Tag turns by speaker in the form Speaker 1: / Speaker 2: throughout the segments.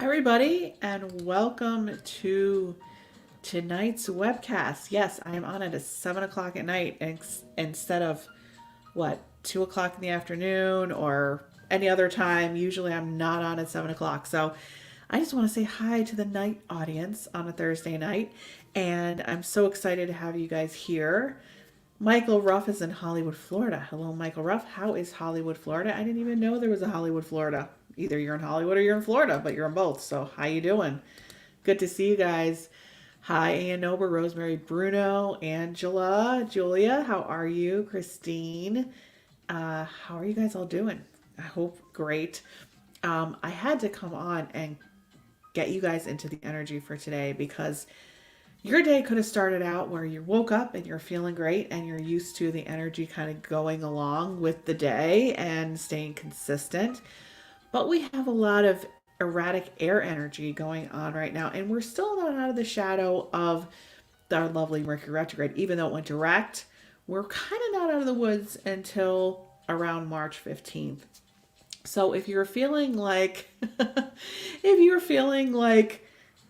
Speaker 1: everybody, and welcome to tonight's webcast. Yes, I am on it at 7 o'clock at night instead of 2 o'clock in the afternoon or any other time. Usually I'm not on at 7 o'clock. So I just want to say hi to the night audience on a Thursday night, and I'm so excited to have you guys here. Michael Ruff is in Hollywood, Florida. Hello, Michael Ruff. How is Hollywood, Florida? I didn't even know there was a Hollywood, Florida. Either you're in Hollywood or you're in Florida, but you're in both. So how you doing? Good to see you guys. Hi, Ann Ober, Rosemary, Bruno, Angela, Julia. How are you? Christine. How are you guys all doing? I hope great. I had to come on and get you guys into the energy for today because your day could have started out where you woke up and you're feeling great and you're used to the energy kind of going along with the day and staying consistent. But we have a lot of erratic air energy going on right now, and we're still not out of the shadow of our lovely Mercury retrograde. Even though it went direct, we're kind of not out of the woods until around March 15th. So if you're feeling like, if you're feeling like,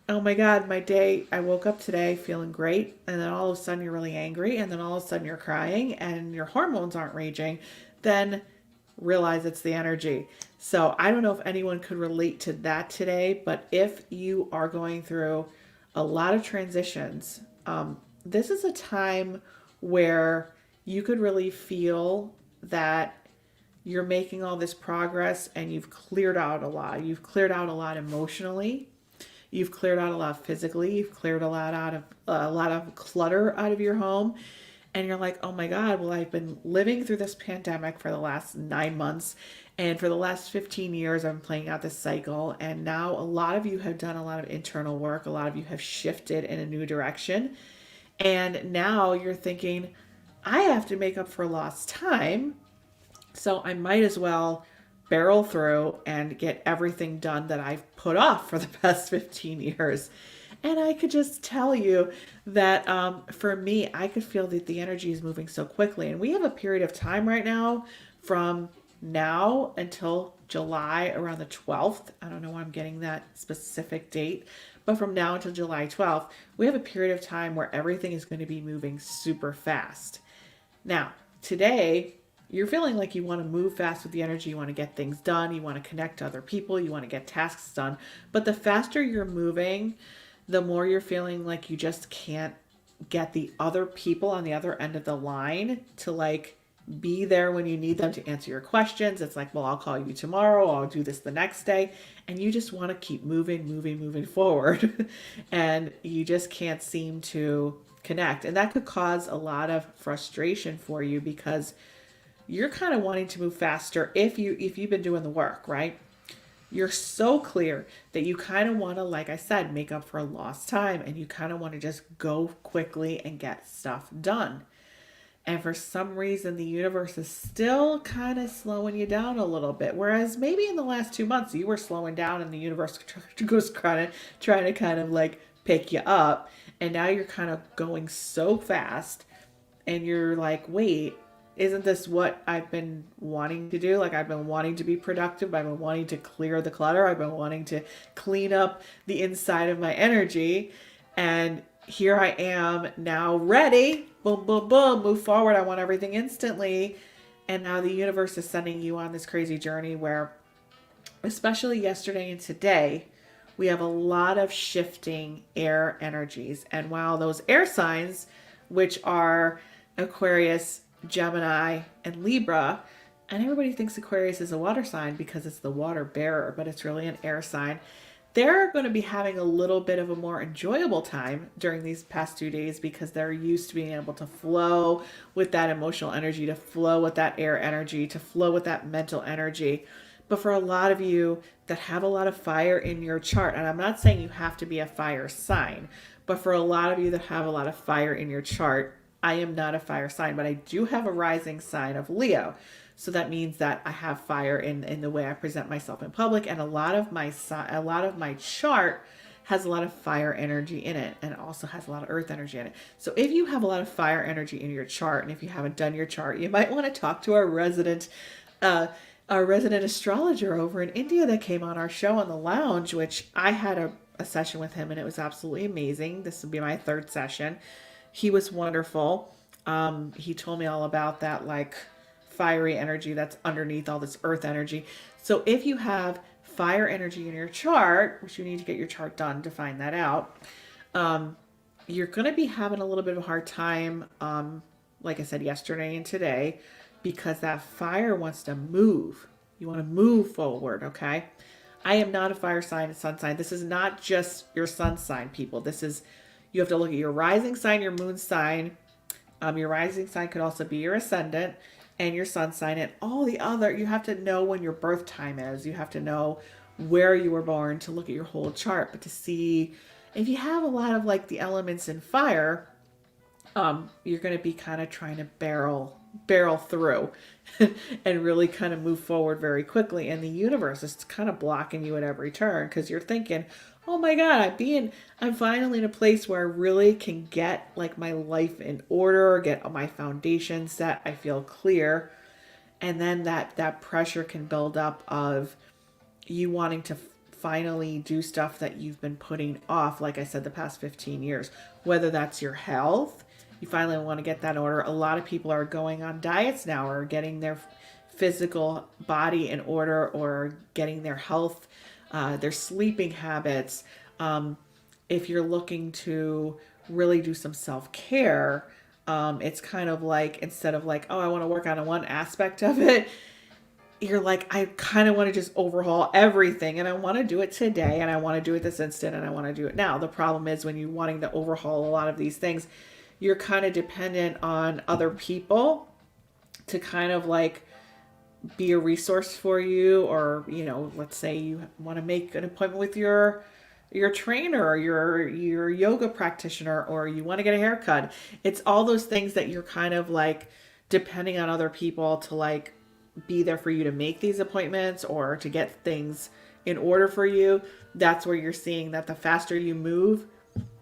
Speaker 1: oh my God, my day, I woke up today feeling great, and then all of a sudden you're really angry, and then all of a sudden you're crying, and your hormones aren't raging, then realize it's the energy. So I don't know if anyone could relate to that today, but if you are going through a lot of transitions, this is a time where you could really feel that you're making all this progress and you've cleared out a lot. You've cleared out a lot emotionally. You've cleared out a lot physically. You've cleared a lot of clutter out of your home, and you're like, oh my God, well, I've been living through this pandemic for the last 9 months. And for the last 15 years, I'm playing out this cycle. And now a lot of you have done a lot of internal work. A lot of you have shifted in a new direction. And now you're thinking, I have to make up for lost time. So I might as well barrel through and get everything done that I've put off for the past 15 years. And I could just tell you that for me, I could feel that the energy is moving so quickly. And we have a period of time right now from now until July around the 12th. I don't know why I'm getting that specific date, but from now until July 12th, we have a period of time where everything is going to be moving super fast. Now, today, you're feeling like you want to move fast with the energy, you want to get things done, you want to connect to other people, you want to get tasks done. But the faster you're moving, the more you're feeling like you just can't get the other people on the other end of the line to be there when you need them to answer your questions. It's like, well, I'll call you tomorrow, I'll do this the next day. And you just want to keep moving forward. And you just can't seem to connect. And that could cause a lot of frustration for you because you're kind of wanting to move faster if you've been doing the work, right? You're so clear that you kind of want to, like I said, make up for lost time, and you kind of want to just go quickly and get stuff done. And for some reason, the universe is still kind of slowing you down a little bit. Whereas maybe in the last 2 months, you were slowing down and the universe was trying to kind of like pick you up. And now you're kind of going so fast and you're like, wait, isn't this what I've been wanting to do? Like, I've been wanting to be productive. I've been wanting to clear the clutter. I've been wanting to clean up the inside of my energy. And here I am now ready. Boom, boom, boom. Move forward. I want everything instantly. And now the universe is sending you on this crazy journey where, especially yesterday and today, we have a lot of shifting air energies. And while those air signs, which are Aquarius, Gemini, and Libra, and everybody thinks Aquarius is a water sign because it's the water bearer, but it's really an air sign. They're going to be having a little bit of a more enjoyable time during these past 2 days because they're used to being able to flow with that emotional energy, to flow with that air energy, to flow with that mental energy. But for a lot of you that have a lot of fire in your chart, and I'm not saying you have to be a fire sign, but for a lot of you that have a lot of fire in your chart, I am not a fire sign, but I do have a rising sign of Leo. So that means that I have fire in the way I present myself in public, and a lot of my chart has a lot of fire energy in it, and it also has a lot of earth energy in it. So if you have a lot of fire energy in your chart, and if you haven't done your chart, you might want to talk to our resident our resident astrologer over in India that came on our show on the lounge, which I had a session with him and it was absolutely amazing. This would be my third session. He was wonderful. He told me all about that like fiery energy that's underneath all this earth energy. So if you have fire energy in your chart, which you need to get your chart done to find that out, you're going to be having a little bit of a hard time, like I said yesterday and today, because that fire wants to move. You want to move forward, okay? I am not a fire sign and sun sign. This is not just your sun sign, people. This is, you have to look at your rising sign, your moon sign. Your rising sign could also be your ascendant and your sun sign and all the other. You have to know when your birth time is. You have to know where you were born to look at your whole chart, but to see if you have a lot of like the elements in fire, you're going to be kind of trying to barrel through and really kind of move forward very quickly. And the universe is kind of blocking you at every turn because you're thinking, oh my God, I'm finally in a place where I really can get like my life in order, get my foundation set. I feel clear. And then that pressure can build up of you wanting to finally do stuff that you've been putting off, like I said, the past 15 years, whether that's your health. You finally want to get that in order. A lot of people are going on diets now or getting their physical body in order or getting their health, their sleeping habits. If you're looking to really do some self-care, it's kind of like, instead of like, oh, I want to work on one aspect of it, you're like, I kind of want to just overhaul everything and I want to do it today and I want to do it this instant and I want to do it now. The problem is when you're wanting to overhaul a lot of these things, you're kind of dependent on other people to kind of like be a resource for you. Or, you know, let's say you want to make an appointment with your trainer or your yoga practitioner, or you want to get a haircut. It's all those things that you're kind of like depending on other people to like be there for you to make these appointments or to get things in order for you. That's where you're seeing that the faster you move,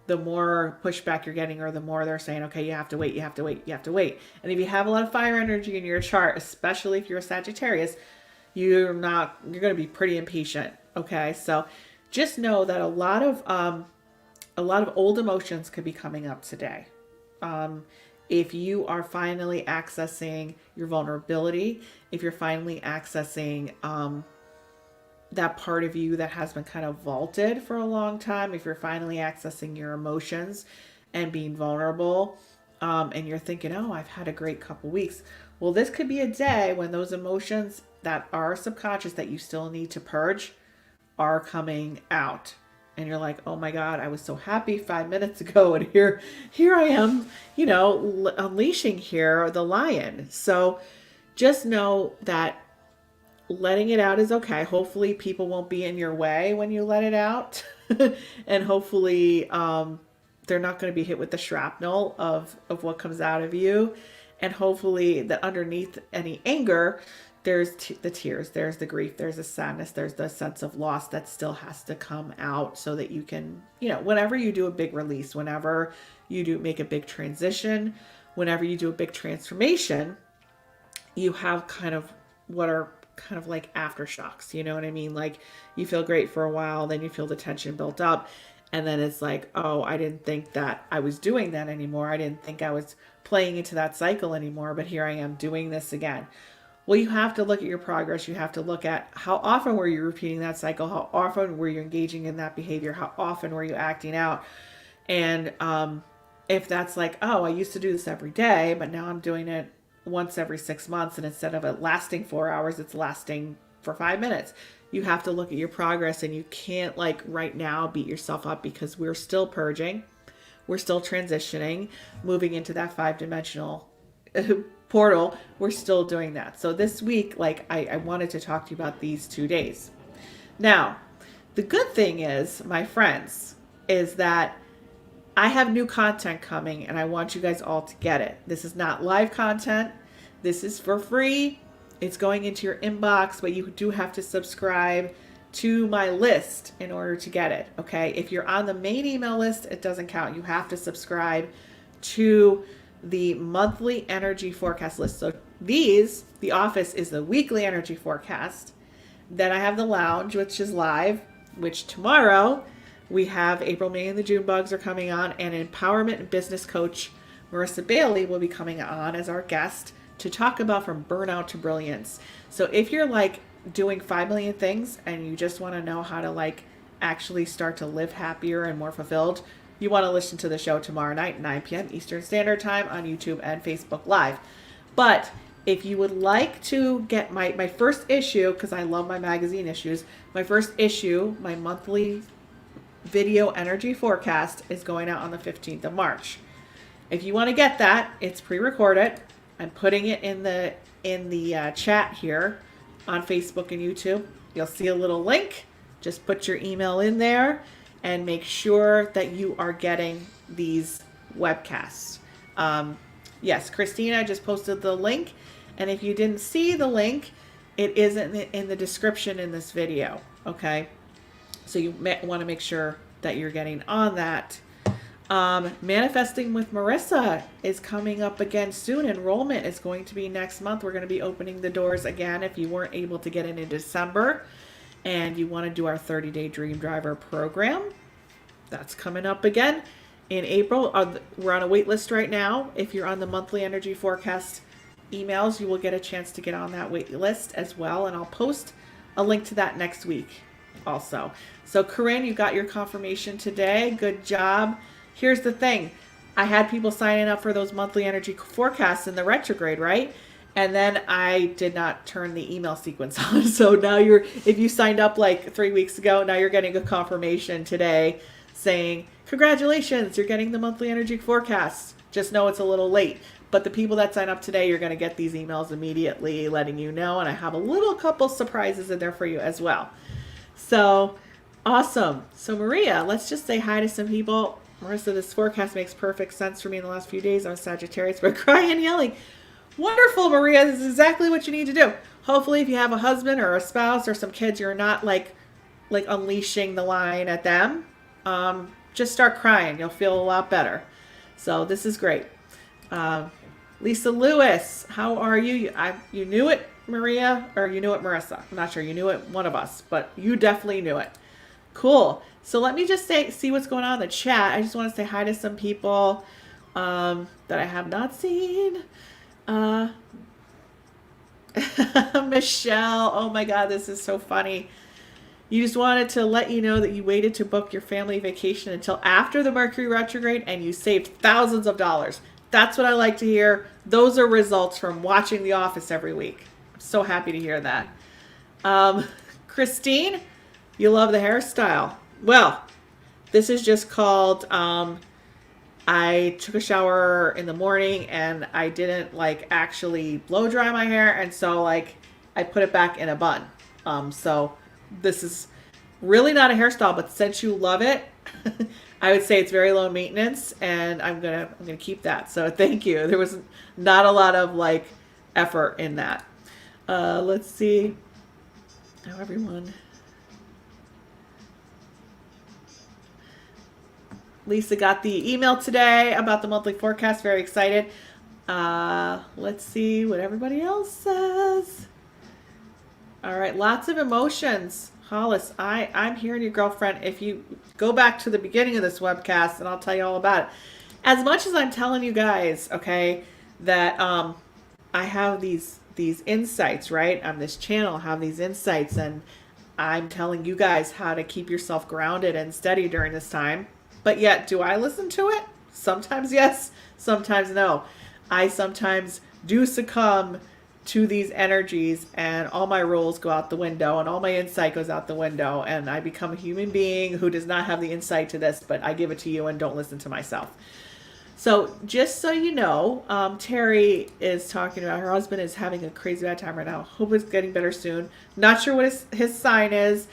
Speaker 1: the more pushback you're getting, or the more they're saying, okay, you have to wait, you have to wait, you have to wait. And if you have a lot of fire energy in your chart, especially if you're a Sagittarius, you're going to be pretty impatient. Okay. So just know that a lot of old emotions could be coming up today. If you are finally accessing your vulnerability, if you're finally accessing that part of you that has been kind of vaulted for a long time, if you're finally accessing your emotions and being vulnerable, and you're thinking, oh, I've had a great couple weeks. Well, this could be a day when those emotions that are subconscious that you still need to purge are coming out. And you're like, oh my God, I was so happy 5 minutes ago. And here I am, you know, unleashing here the lion. So just know that letting it out is okay. Hopefully people won't be in your way when you let it out. And hopefully they're not going to be hit with the shrapnel of what comes out of you. And hopefully that underneath any anger, there's the tears, there's the grief, there's the sadness, there's the sense of loss that still has to come out so that you can, you know, whenever you do a big release, whenever you do make a big transition, whenever you do a big transformation, you have kind of what are kind of like aftershocks, you know what I mean? Like you feel great for a while, then you feel the tension built up. And then it's like, oh, I didn't think that I was doing that anymore. I didn't think I was playing into that cycle anymore, but here I am doing this again. Well, you have to look at your progress. You have to look at how often were you repeating that cycle? How often were you engaging in that behavior? How often were you acting out? And if that's like, oh, I used to do this every day, but now I'm doing it once every 6 months. And instead of it lasting 4 hours, it's lasting for 5 minutes. You have to look at your progress, and you can't like right now beat yourself up because we're still purging. We're still transitioning, moving into that 5-dimensional portal. We're still doing that. So this week, like I wanted to talk to you about these 2 days. Now, the good thing is, my friends, is that I have new content coming and I want you guys all to get it. This is not live content. This is for free. It's going into your inbox, but you do have to subscribe to my list in order to get it. Okay. If you're on the main email list, it doesn't count. You have to subscribe to the monthly energy forecast list. So The office is the weekly energy forecast. Then I have the lounge, which is live, which tomorrow we have April, May, and the June bugs are coming on, and empowerment and business coach Marisa Bailey will be coming on as our guest to talk about from burnout to brilliance. So if you're like doing 5 million things and you just want to know how to like actually start to live happier and more fulfilled, you want to listen to the show tomorrow night, 9 p.m. Eastern Standard Time on YouTube and Facebook Live. But if you would like to get my first issue, because I love my magazine issues, my first issue, my monthly video energy forecast is going out on the 15th of March. If you want to get that, it's pre-recorded. I'm putting it in the chat here on Facebook and YouTube. You'll see a little link. Just put your email in there and make sure that you are getting these webcasts. Yes, Christina just posted the link. And if you didn't see the link, it is in the description in this video. Okay. So you want to make sure that you're getting on that. Manifesting with Marisa is coming up again soon. Enrollment is going to be next month. We're going to be opening the doors again if you weren't able to get in December and you want to do our 30-day Dream Driver program. That's coming up again in April. We're on a wait list right now. If you're on the monthly energy forecast emails, you will get a chance to get on that wait list as well. And I'll post a link to that next week also. So Corinne, you got your confirmation today. Good job. Here's the thing. I had people signing up for those monthly energy forecasts in the retrograde, right? And then I did not turn the email sequence on. So now if you signed up like 3 weeks ago, now you're getting a confirmation today saying, congratulations, you're getting the monthly energy forecast. Just know it's a little late. But the people that sign up today, you're going to get these emails immediately letting you know. And I have a couple surprises in there for you as well. So awesome. So Maria, let's just say hi to some people. Marisa, this forecast makes perfect sense for me in the last few days. I'm Sagittarius, but crying and yelling. Wonderful, Maria. This is exactly what you need to do. Hopefully, if you have a husband or a spouse or some kids, you're not like unleashing the line at them. Just start crying. You'll feel a lot better. So this is great. Lisa Lewis, how are you? You knew it, Maria, or you knew it, Marisa. I'm not sure. You knew it, one of us, but you definitely knew it. Cool. So let me just see what's going on in the chat. I just want to say hi to some people that I have not seen. Michelle, oh my God, this is so funny. You just wanted to let you know that you waited to book your family vacation until after the Mercury retrograde and you saved thousands of dollars. That's what I like to hear. Those are results from watching The Office every week. I'm so happy to hear that. Christine, you love the hairstyle. Well, this is just called, I took a shower in the morning and I didn't actually blow dry my hair. And so I put it back in a bun. So this is really not a hairstyle, but since you love it, I would say it's very low maintenance and I'm going to keep that. So thank you. There was not a lot of effort in that. Let's see how everyone. Lisa got the email today about the monthly forecast. Very excited. Let's see what everybody else says. All right. Lots of emotions. Hollis, I'm hearing you, girlfriend. If you go back to the beginning of this webcast, and I'll tell you all about it. As much as I'm telling you guys, okay, that I have these insights, right? On this channel, I have these insights, and I'm telling you guys how to keep yourself grounded and steady during this time. But yet, do I listen to it? Sometimes yes, sometimes no. I sometimes do succumb to these energies and all my rules go out the window and all my insight goes out the window and I become a human being who does not have the insight to this, but I give it to you and don't listen to myself. So just so you know, Terry is talking about her husband is having a crazy bad time right now. Hope it's getting better soon. Not sure what his sign is,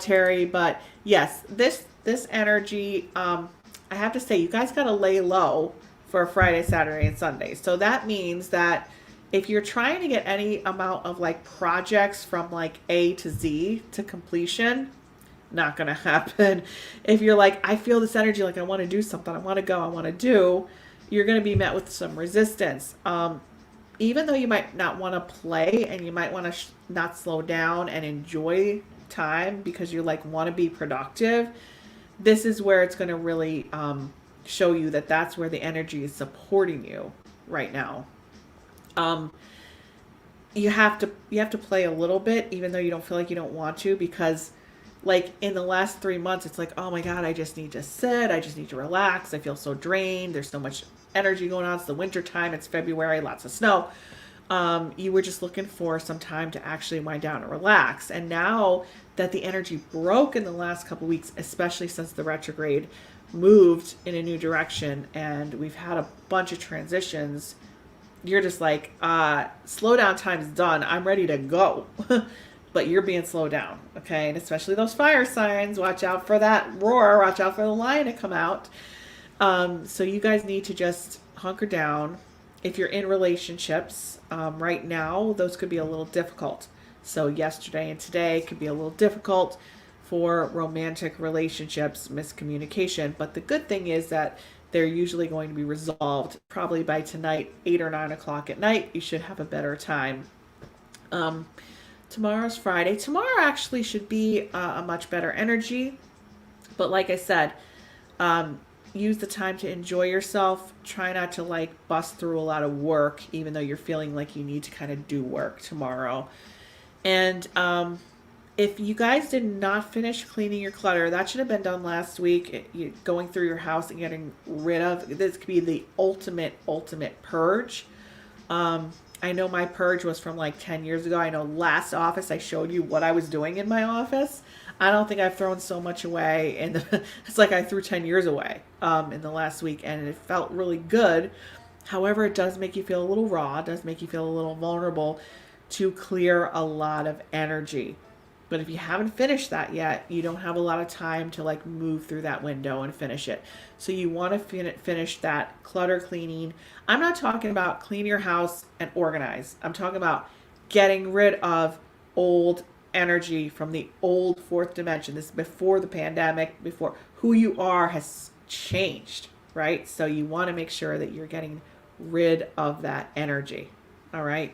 Speaker 1: Terry, but yes, this energy, I have to say, you guys got to lay low for Friday, Saturday, and Sunday. So that means that if you're trying to get any amount of projects from A to Z to completion, not going to happen. If you're I feel this energy, I want to do something, I want to go, I want to do, you're going to be met with some resistance. even though you might not want to play and you might want to not slow down and enjoy time because you like want to be productive, this is where it's going to really show you that that's where the energy is supporting you right now. Um, you have to play a little bit even though you don't feel like you don't want to, because like in the last 3 months it's like, oh my god, I just need to sit, I just need to relax, I feel so drained, there's so much energy going on, it's the winter time, it's February, lots of snow. You were just looking for some time to actually wind down and relax, and now that the energy broke in the last couple weeks, especially since the retrograde moved in a new direction and we've had a bunch of transitions, you're just like, slow down time's done. I'm ready to go. But you're being slowed down, okay? And especially those fire signs, watch out for that roar, watch out for the lion to come out. So you guys need to just hunker down. If you're in relationships, right now, those could be a little difficult. So yesterday and today could be a little difficult for romantic relationships, miscommunication. But the good thing is that they're usually going to be resolved probably by tonight, 8 or 9 o'clock at night. You should have a better time. Tomorrow's Friday. Tomorrow actually should be a much better energy. But like I said, use the time to enjoy yourself. Try not to like bust through a lot of work, even though you're feeling like you need to kind of do work tomorrow. And if you guys did not finish cleaning your clutter, that should have been done last week. Going through your house and getting rid of, this could be the ultimate purge. I know my purge was from like 10 years ago. I know last office I showed you what I was doing in my office. I don't think I've thrown so much away, and it's like I threw 10 years away in the last week, and it felt really good. However, it does make you feel a little raw. It does make you feel a little vulnerable to clear a lot of energy. But if you haven't finished that yet, you don't have a lot of time to like move through that window and finish it. So you want to finish that clutter cleaning. I'm not talking about clean your house and organize. I'm talking about getting rid of old energy from the old fourth dimension. This is before the pandemic, before who you are has changed, right? So you want to make sure that you're getting rid of that energy. All right.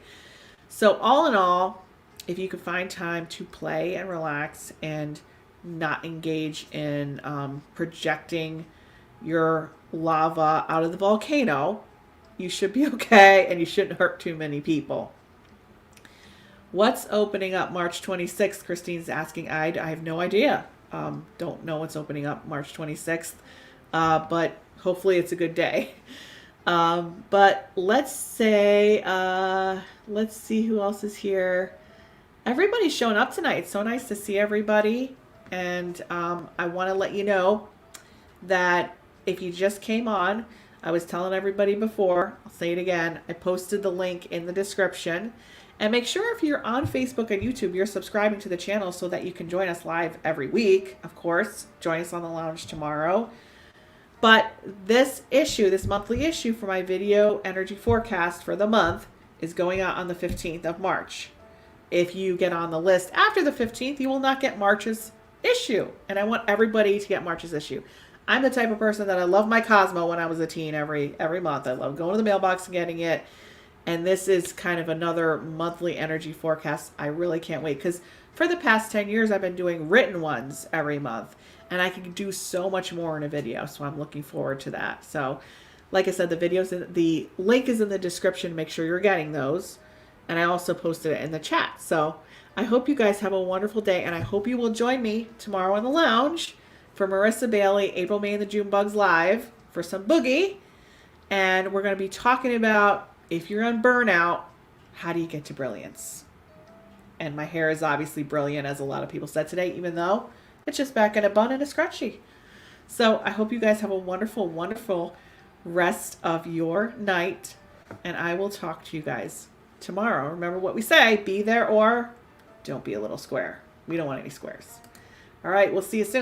Speaker 1: So all in all, if you could find time to play and relax and not engage in projecting your lava out of the volcano, you should be okay, and you shouldn't hurt too many people. What's opening up March 26th? Christine's asking. I have no idea. Don't know what's opening up March 26th, but hopefully it's a good day. But let's say, let's see who else is here. Everybody's showing up tonight. It's so nice to see everybody. And I want to let you know that if you just came on, I was telling everybody before, I'll say it again, I posted the link in the description. And make sure if you're on Facebook and YouTube, you're subscribing to the channel so that you can join us live every week. Of course, join us on the lounge tomorrow. But this issue, this monthly issue for my video energy forecast for the month is going out on the 15th of March. If you get on the list after the 15th, you will not get March's issue. And I want everybody to get March's issue. I'm the type of person that I love my Cosmo when I was a teen every month. I love going to the mailbox and getting it. And this is kind of another monthly energy forecast. I really can't wait, because for the past 10 years, I've been doing written ones every month. And I can do so much more in a video. So I'm looking forward to that. So like I said, the link is in the description. Make sure you're getting those. And I also posted it in the chat. So I hope you guys have a wonderful day. And I hope you will join me tomorrow in the lounge for Marisa Bailey, April, May, and the June Bugs Live for some boogie. And we're going to be talking about, if you're on burnout, how do you get to brilliance? And my hair is obviously brilliant, as a lot of people said today, even though it's just back in a bun and a scrunchie. So I hope you guys have a wonderful, wonderful rest of your night. And I will talk to you guys tomorrow. Remember what we say, be there or don't be a little square. We don't want any squares. All right, we'll see you soon.